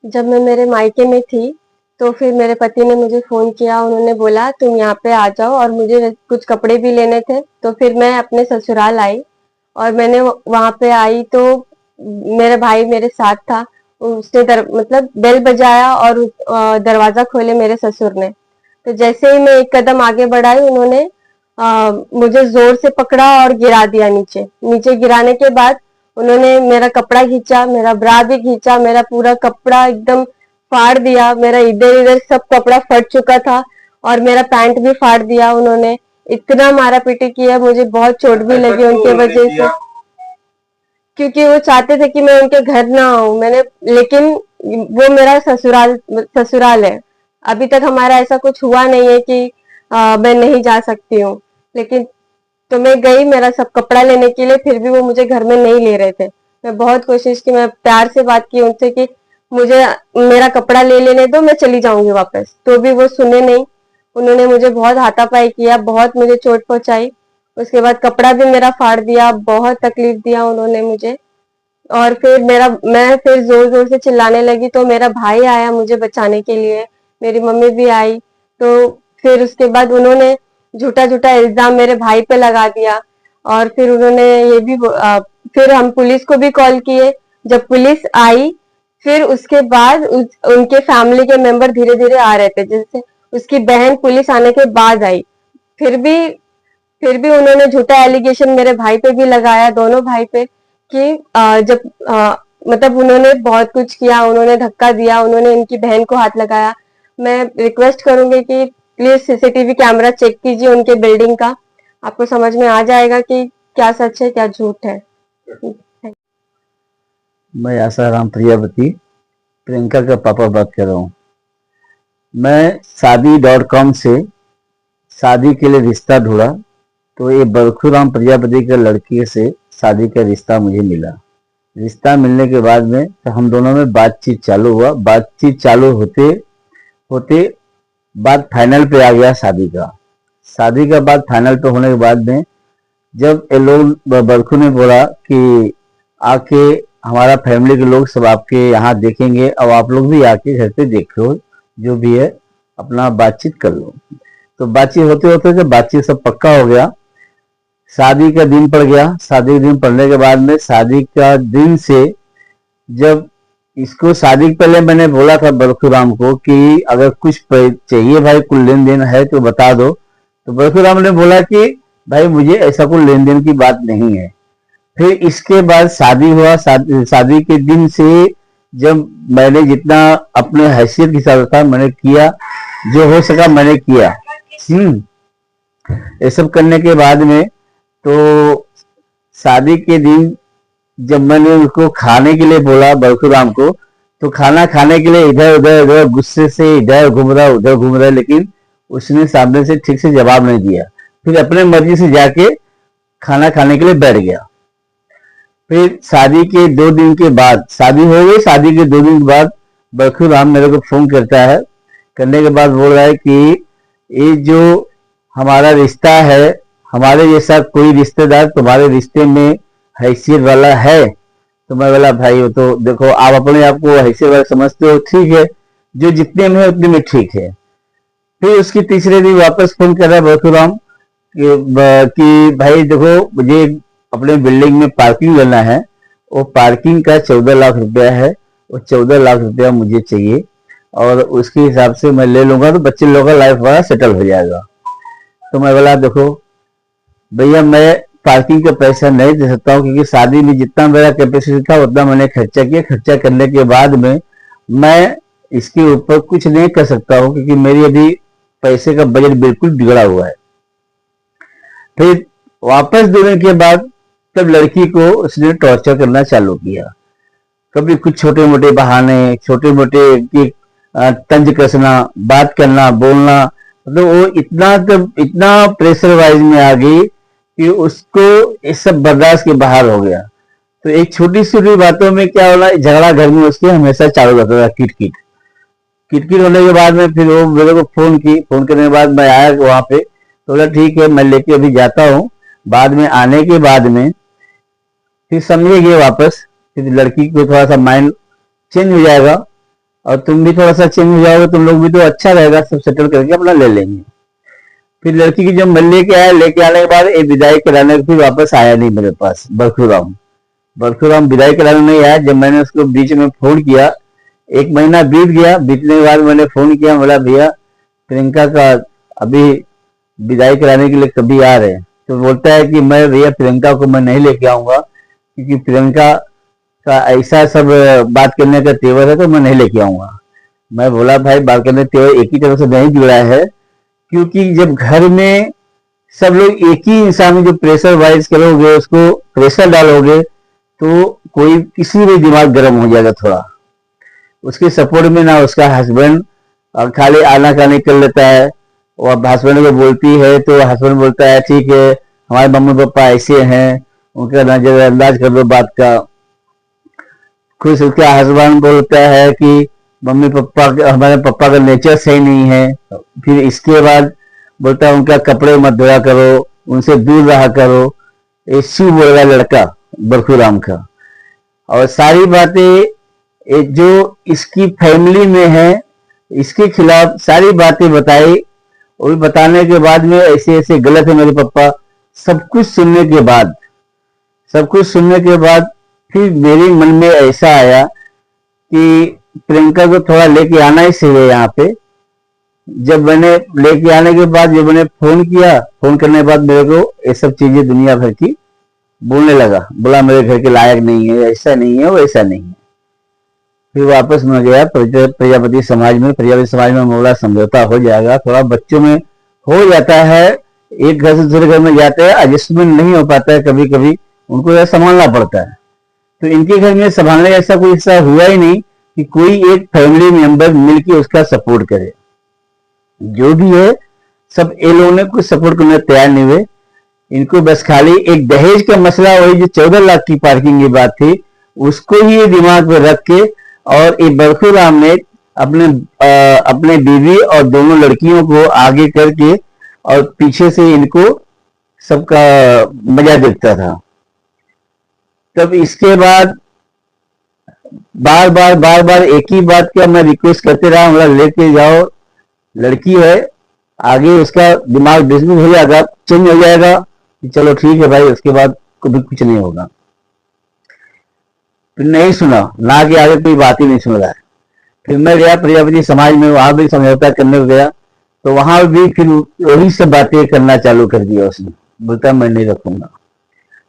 जब मैं मेरे मायके में थी, तो फिर मेरे पति ने मुझे फ़ोन किया, उन्होंने बोला तुम यहाँ पे आ जाओ और मुझे कुछ कपड़े भी लेने थे, तो फिर मैं अपने ससुराल आई और मैंने वहाँ पे आई तो मेरा भाई मेरे साथ था। उसने मतलब बेल बजाया और दरवाज़ा खोले मेरे ससुर ने। तो जैसे ही मैं एक कदम आगे बढ़ाई उन्होंने मुझे ज़ोर से पकड़ा और गिरा दिया नीचे। नीचे गिराने के बाद उन्होंने मेरा कपड़ा खींचा, मेरा ब्रा भी खींचा, मेरा पूरा कपड़ा एकदम फाड़ दिया, मेरा इधर-इधर सब कपड़ा फट चुका था और मेरा पैंट भी फाड़ दिया उन्होंने। इतना मारा-पीटी किया, मुझे बहुत चोट भी लगी उनके वजह से। क्योंकि वो चाहते थे कि मैं उनके घर ना आऊँ। लेकिन वो मेरा ससुराल है। अभी तक हमारा ऐसा कुछ हुआ नहीं है कि मैं नहीं जा सकती हूँ। लेकिन तो मैं गई मेरा सब कपड़ा लेने के लिए, फिर भी वो मुझे घर में नहीं ले रहे थे। मैं बहुत कोशिश की, मैं प्यार से बात की उनसे कि मुझे मेरा कपड़ा ले लेने दो, मैं चली जाऊंगी वापस। तो भी वो सुने नहीं। उन्होंने मुझे बहुत हाथापाई किया, बहुत मुझे चोट पहुंचाई। उसके बाद कपड़ा भी मेरा फाड़ दिया, बहुत तकलीफ दिया उन्होंने मुझे। और फिर मैं फिर जोर जोर से चिल्लाने लगी तो मेरा भाई आया मुझे बचाने के लिए, मेरी मम्मी भी आई। तो फिर उसके बाद उन्होंने झूठा झूठा इल्जाम मेरे भाई पे लगा दिया और फिर उन्होंने फिर हम पुलिस को भी कॉल किए। जब पुलिस आई फिर उसके बाद उनके फैमिली के मेंबर धीरे धीरे आ रहे थे, जैसे उसकी बहन पुलिस आने के बाद आई। फिर भी फिर भी उन्होंने झूठा एलिगेशन मेरे भाई पे भी लगाया, दोनों भाई पे, कि मतलब उन्होंने बहुत कुछ किया, उन्होंने धक्का दिया, उन्होंने इनकी बहन को हाथ लगाया। मैं रिक्वेस्ट करूंगी कि प्लीज सीसीटीवी कैमरा चेक कीजिए उनके बिल्डिंग का, आपको समझ में आ जाएगा कि क्या सच है क्या झूठ है। मैं आसाराम प्रजापति, प्रियंका का पापा बात कर रहा हूँ। मैं शादी.com से शादी के लिए रिश्ता ढूंढा, तो ये बरखूराम प्रजापति के लड़के से शादी का रिश्ता मुझे मिला। रिश्ता मिलने के बाद में तो हम दोनों में बातचीत चालू हुआ। बातचीत चालू होते होते बात फाइनल पे आ गया शादी का। शादी का बात फाइनल पे होने के बाद में जब ये लोग बरखू ने बोला कि आके हमारा फैमिली के लोग सब आपके यहाँ देखेंगे और आप लोग भी आके घर पे देखो, जो भी है अपना बातचीत कर लो। तो बातचीत होते होते जब बातचीत सब पक्का हो गया, शादी का दिन पड़ गया। शादी का दिन पड़ने के बाद में शादी का दिन से जब इसको शादी के पहले मैंने बोला था बरखूराम को कि अगर कुछ चाहिए भाई, कुछ लेन देन है तो बता दो। तो बरखूराम ने बोला कि भाई मुझे ऐसा कोई लेन देन की बात नहीं है। फिर इसके बाद शादी हुआ। शादी के दिन से जब मैंने जितना अपने हैसियत के हिसाब था मैंने किया, जो हो सका मैंने किया। ये सब करने के बाद में तो शादी के दिन जब मैंने उसको खाने के लिए बोला बरखूराम को, तो खाना खाने के लिए इधर उधर इधर गुस्से से इधर घूम रहा उधर घूम रहा, लेकिन उसने सामने से ठीक से जवाब नहीं दिया। फिर अपने मर्जी से जाके खाना खाने के लिए बैठ गया। फिर शादी के 2 दिन के बाद, शादी हो गई, शादी के 2 दिन के बाद बरखूराम मेरे को फोन करता है। करने के बाद बोल रहा है कि ये जो हमारा रिश्ता है, हमारे जैसा कोई रिश्तेदार तुम्हारे रिश्ते में हैसियत वाला है? तो मैं बोला भाई वो तो देखो आप अपने आप को हैसियत वाला समझते हो, ठीक है, जो जितने में है उतने में ठीक है। फिर उसकी तीसरे दिन वापस फोन कर रहा है बरखूराम कि भाई देखो मुझे अपने बिल्डिंग में पार्किंग लेना है, वो पार्किंग का 14 लाख रुपया है, वो 14 लाख रुपया मुझे चाहिए और उसके हिसाब से मैं ले लूंगा तो बच्चे लोगों का लाइफ बड़ा सेटल हो जाएगा। तो मैं बोला देखो भैया मैं पार्किंग का पैसा नहीं दे सकता हूँ, क्योंकि शादी में जितना मेरा कैपेसिटी था उतना मैंने खर्चा किया। खर्चा करने के बाद में मैं इसके ऊपर कुछ नहीं कर सकता हूँ, क्योंकि मेरी अभी पैसे का बजट बिल्कुल बिगड़ा हुआ है। फिर वापस 2 दिन के बाद तब लड़की को उसने टॉर्चर करना चालू किया। कभी कुछ छोटे मोटे बहाने, छोटे मोटे तंज कसना, बात करना, बोलना, मतलब वो इतना प्रेशर वाइज में आ गई कि उसको ये सब बर्दाश्त के बाहर हो गया। तो एक छोटी छोटी बातों में क्या होना, झगड़ा घर में उसके हमेशा चालू रहता था, किटकिट किटकिट होने के बाद में फिर वो मेरे को फोन करने के बाद मैं आया वहां पे। तो बोला ठीक है मैं लेके अभी जाता हूँ। बाद में आने के बाद में फिर समझेंगे वापस, फिर लड़की को थोड़ा सा माइंड चेंज हो जाएगा। और तुम भी थोड़ा सा चेंज हो जाओगे, तुम लोग भी तो अच्छा रहेगा, सब सेटल करके अपना ले लेंगे। फिर लड़की की जब मैं लेके आया, लेके आने के बाद एक विदाई कराने फिर वापस आया नहीं मेरे पास बरखूराम। बरखूराम विदाई कराने नहीं आया। जब मैंने उसको बीच में फोन किया, एक महीना बीत गया, बीतने के बाद मैंने फोन किया, बोला भैया प्रियंका का अभी विदाई कराने के लिए कभी आ रहे हैं? तो बोलता है कि मैं भैया प्रियंका को मैं नहीं लेके आऊंगा, क्योंकि प्रियंका का ऐसा सब बात करने का तेवर है, तो मैं नहीं लेके आऊंगा। मैं बोला भाई बात करने तेवर एक ही तरफ से नहीं जुड़ा है, क्योंकि जब घर में सब लोग एक ही इंसान में जो प्रेशर वाइज करोगे, उसको प्रेशर डालोगे, तो कोई किसी भी दिमाग गर्म हो जाएगा थोड़ा। उसके सपोर्ट में ना उसका हस्बैंड खाली आना कानी कर लेता है, और हस्बैंड को बोलती है तो हस्बैंड बोलता है ठीक है हमारे मम्मी पापा ऐसे हैं, उनका नजरअंदाज कर दो बात का। खुद उसका हस्बैंड बोलता है कि मम्मी पापा हमारे पापा का नेचर सही नहीं है। फिर इसके बाद बोलता है उनका कपड़े मत धोया करो, उनसे दूर रहा करो। ये शिव बोलेगा लड़का बरखूराम का। और सारी बातें जो इसकी फैमिली में है, इसके खिलाफ सारी बातें बताई, और बताने के बाद में ऐसे ऐसे गलत है मेरे पापा। सब कुछ सुनने के बाद फिर मेरे मन में ऐसा आया कि प्रियंका को थोड़ा लेके आना ही चाहिए यहाँ पे। जब मैंने लेके आने के बाद जब मैंने फोन किया, फोन करने के बाद मेरे को ये सब चीजें दुनिया भर की बोलने लगा, बोला मेरे घर के लायक नहीं है, ऐसा नहीं है, वैसा नहीं है। फिर वापस मैं गया प्रजापति समाज में बोला समझौता हो जाएगा, थोड़ा बच्चों में हो जाता है, एक घर से दूसरे घर में जाते हैं, एडजस्टमेंट नहीं हो पाता है, कभी कभी उनको यह संभालना पड़ता है। तो इनके घर में संभालने ऐसा कोई हिस्सा हुआ ही नहीं कि कोई एक फैमिली मेंबर मिलकर उसका सपोर्ट करे। जो भी है सब ये लोगों ने कुछ सपोर्ट करने तैयार नहीं हुए। इनको बस खाली एक दहेज का मसला, वही जो 14 लाख की पार्किंग की बात थी, उसको ही दिमाग में रख के, और ये बरखूराम ने अपने बीवी और दोनों लड़कियों को आगे करके और पीछे से इनको सबका मजा देखता था। तब इसके बाद बार बार एक ही बात का मैं रिक्वेस्ट करते रहा, बोला लेके जाओ, लड़की है, आगे उसका दिमाग डिसमिस हो जाएगा, चेंज हो जाएगा कि चलो ठीक है भाई, उसके बाद कभी कुछ नहीं होगा। फिर नहीं सुना, ना कि आगे कोई बात ही नहीं सुन रहा है। फिर मैं गया प्रजापति समाज में, वहां भी समझौता करने को गया, तो वहां भी फिर वही सब बातें करना चालू कर दिया उसने। बोलता मैं नहीं रखूंगा।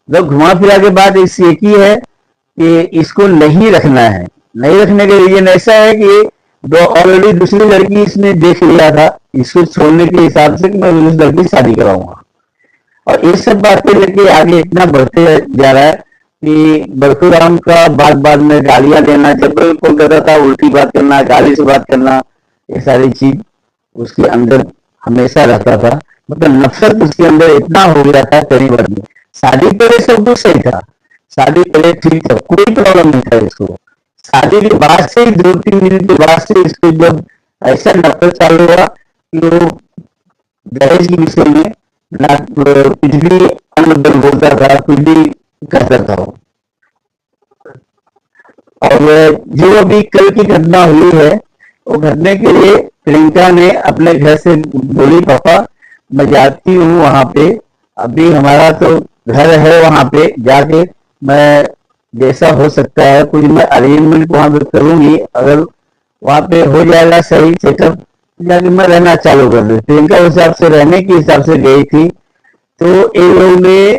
जब घुमा फिरा के बात एक ही है कि इसको नहीं रखना है। नहीं रखने के रीजन ऐसा है कि ऑलरेडी दूसरी लड़की इसने देख लिया था, इसको छोड़ने के हिसाब से कि मैं उस लड़की शादी कराऊंगा। और ये सब बातें लेके आगे इतना बढ़ते जा रहा है कि बरखूराम का बात में गालियां देना, जब भी फोन करता था उल्टी बात करना, गाली से बात करना, ये सारी चीज उसके अंदर हमेशा रहता था। मतलब नफरत उसके अंदर इतना हो गया था कई बार में। शादी पहले सब कुछ सही था, शादी पहले ठीक था, कोई प्रॉब्लम नहीं था इसको। शादी के बाद से 2-3 दिन के बाद से इसको जब ऐसा नफरत चालू हुआ कि वो दहेज के विषय में ना कुछ भी अनबन बोलता था, कुछ भी करता था। और जो भी कल की घटना हुई है, वो घटने के लिए प्रियंका ने अपने घर से बोली पापा मैं जाती हूँ वहां पे, अभी हमारा तो घर है, वहां पे जाके मैं जैसा हो सकता है कुछ मैं अरेंजमेंट वहां पे करूंगी, अगर वहां पे हो जाएगा सही सेटअप, जाके मैं रहना चालू कर दूँ। प्रियंका उस हिसाब से रहने के हिसाब से गई थी। तो इन लोगों ने